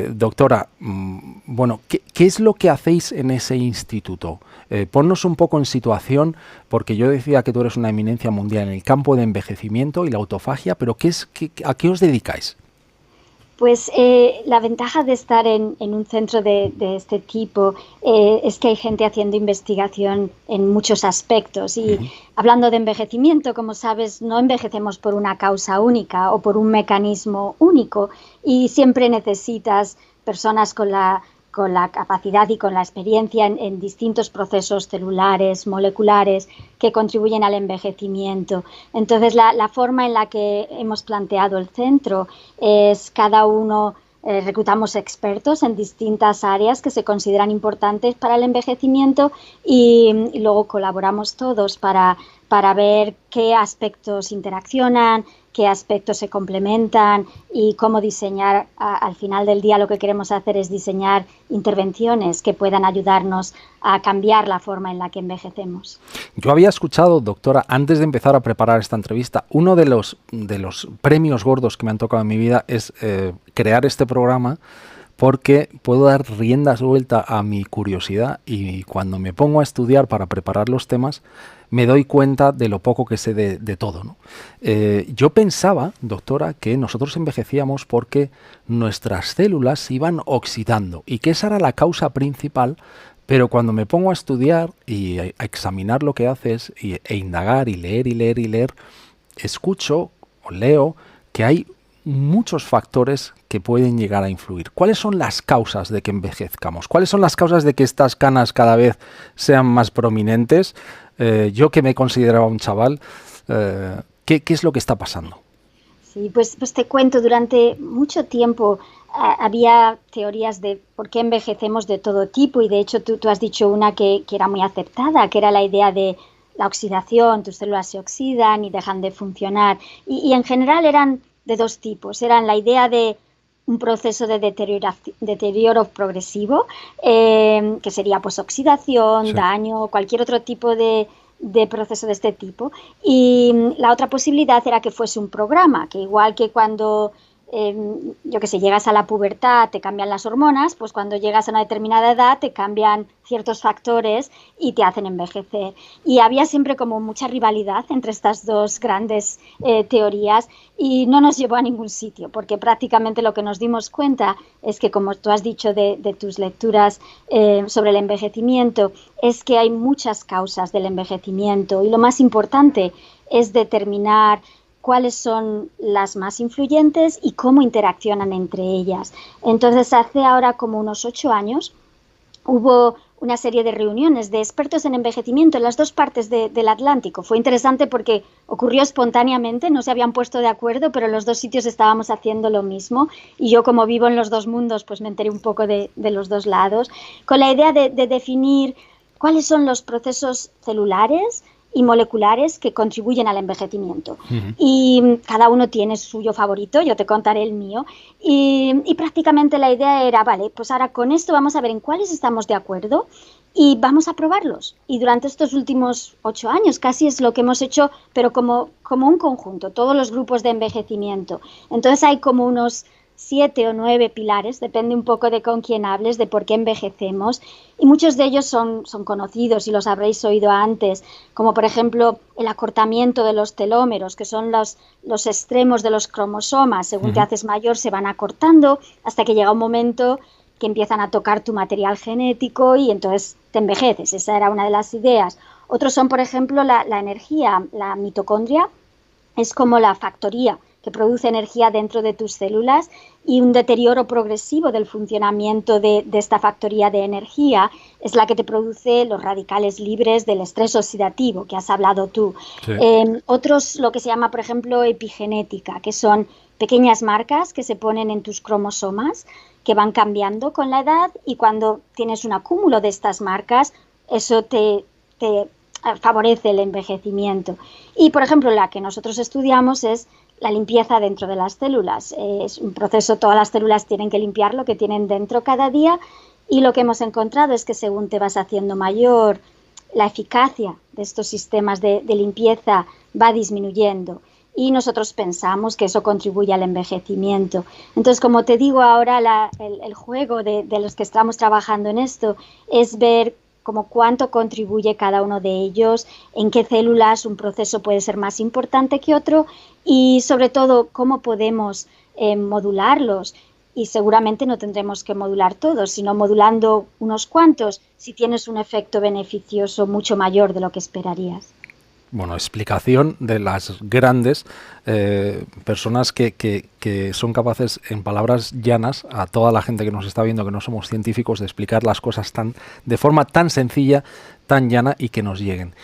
Doctora, bueno, ¿qué es lo que hacéis en ese instituto? Ponnos un poco en situación, porque yo decía que tú eres una eminencia mundial en el campo de envejecimiento y la autofagia, pero ¿a qué os dedicáis? Pues la ventaja de estar en un centro de este tipo es que hay gente haciendo investigación en muchos aspectos y hablando de envejecimiento, como sabes, no envejecemos por una causa única o por un mecanismo único y siempre necesitas personas con la capacidad y con la experiencia en distintos procesos celulares, moleculares, que contribuyen al envejecimiento. Entonces, la forma en la que hemos planteado el centro es cada uno, reclutamos expertos en distintas áreas que se consideran importantes para el envejecimiento y luego colaboramos todos para ver qué aspectos interaccionan, qué aspectos se complementan y cómo diseñar. Al final del día lo que queremos hacer es diseñar intervenciones que puedan ayudarnos a cambiar la forma en la que envejecemos. Yo había escuchado, doctora, antes de empezar a preparar esta entrevista, uno de los premios gordos que me han tocado en mi vida es crear este programa, porque puedo dar rienda suelta a mi curiosidad y cuando me pongo a estudiar para preparar los temas me doy cuenta de lo poco que sé de todo, ¿no? Yo pensaba, doctora, que nosotros envejecíamos porque nuestras células se iban oxidando y que esa era la causa principal, pero cuando me pongo a estudiar y a examinar lo que haces e indagar y leer, escucho o leo que hay muchos factores que pueden llegar a influir. ¿Cuáles son las causas de que envejezcamos? ¿Cuáles son las causas de que estas canas cada vez sean más prominentes? Yo que me consideraba un chaval, ¿qué es lo que está pasando? Sí, pues te cuento, durante mucho tiempo había teorías de por qué envejecemos de todo tipo y de hecho tú has dicho una que era muy aceptada, que era la idea de la oxidación, tus células se oxidan y dejan de funcionar y en general eran de dos tipos. Eran la idea de un proceso de deterioro progresivo, que sería pues oxidación, sí, daño, cualquier otro tipo de proceso de este tipo. Y la otra posibilidad era que fuese un programa, que igual que cuando yo que sé, llegas a la pubertad, te cambian las hormonas, pues cuando llegas a una determinada edad te cambian ciertos factores y te hacen envejecer. Y había siempre como mucha rivalidad entre estas dos grandes teorías y no nos llevó a ningún sitio, porque prácticamente lo que nos dimos cuenta es que, como tú has dicho de tus lecturas sobre el envejecimiento, es que hay muchas causas del envejecimiento y lo más importante es determinar cuáles son las más influyentes y cómo interaccionan entre ellas. Entonces, hace ahora como unos 8 años hubo una serie de reuniones de expertos en envejecimiento en las dos partes del Atlántico. Fue interesante porque ocurrió espontáneamente, no se habían puesto de acuerdo, pero en los dos sitios estábamos haciendo lo mismo y yo, como vivo en los dos mundos, pues me enteré un poco de los dos lados, con la idea de definir cuáles son los procesos celulares y moleculares que contribuyen al envejecimiento. Y cada uno tiene su suyo favorito, yo te contaré el mío, y prácticamente la idea era, vale, pues ahora con esto vamos a ver en cuáles estamos de acuerdo y vamos a probarlos. Y durante estos últimos 8 años casi es lo que hemos hecho, pero como un conjunto, todos los grupos de envejecimiento. Entonces hay como unos 7 o 9 pilares, depende un poco de con quién hables, de por qué envejecemos, y muchos de ellos son conocidos y los habréis oído antes, como por ejemplo el acortamiento de los telómeros, que son los extremos de los cromosomas. Según te haces mayor se van acortando hasta que llega un momento que empiezan a tocar tu material genético y entonces te envejeces. Esa era una de las ideas. Otros son, por ejemplo, la energía. La mitocondria es como la factoría que produce energía dentro de tus células, y un deterioro progresivo del funcionamiento de esta factoría de energía es la que te produce los radicales libres del estrés oxidativo, que has hablado tú. Sí. Otros, lo que se llama, por ejemplo, epigenética, que son pequeñas marcas que se ponen en tus cromosomas, que van cambiando con la edad, y cuando tienes un acúmulo de estas marcas, eso te favorece el envejecimiento. Y, por ejemplo, la que nosotros estudiamos es la limpieza dentro de las células. Es un proceso, todas las células tienen que limpiar lo que tienen dentro cada día, y lo que hemos encontrado es que según te vas haciendo mayor, la eficacia de estos sistemas de limpieza va disminuyendo. y nosotros pensamos que eso contribuye al envejecimiento. Entonces, como te digo ahora, el juego de los que estamos trabajando en esto es ver como cuánto contribuye cada uno de ellos, en qué células un proceso puede ser más importante que otro y sobre todo cómo podemos modularlos. Y seguramente no tendremos que modular todos, sino modulando unos cuantos si tienes un efecto beneficioso mucho mayor de lo que esperarías. Bueno, explicación de las grandes personas que son capaces, en palabras llanas, a toda la gente que nos está viendo, que no somos científicos, de explicar las cosas de forma tan sencilla, tan llana y que nos lleguen.